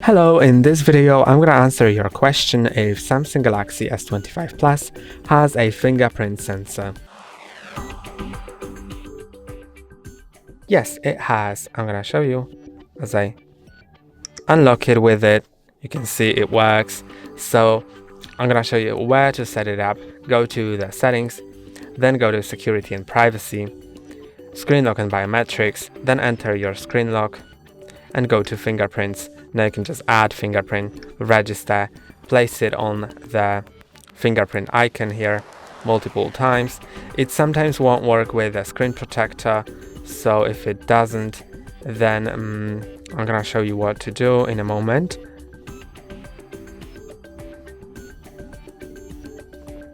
Hello, in this video I'm going to answer your question if Samsung Galaxy S25 Plus has a fingerprint sensor. Yes, it has. I'm going to show you as I unlock it with it. You can see it works. So I'm going to show you where to set it up. Go to the settings, then go to security and privacy, screen lock and biometrics, then enter your screen lock and go to fingerprints. Now you can just add fingerprint, register, place it on the fingerprint icon here multiple times. It sometimes won't work with a screen protector, so if it doesn't, then I'm gonna show you what to do in a moment.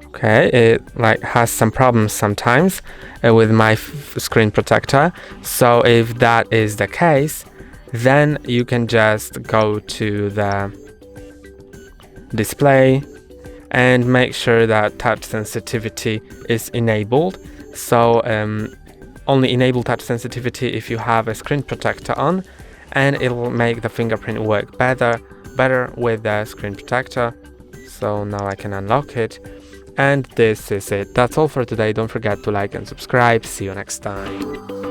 Okay, it has some problems sometimes with my screen protector, so if that is the case, then you can just go to the display and make sure that touch sensitivity is enabled. So only enable touch sensitivity if you have a screen protector on, and it will make the fingerprint work better with the screen protector. So now I can unlock it, and this is it. That's all for today. Don't forget to like and subscribe. See you next time.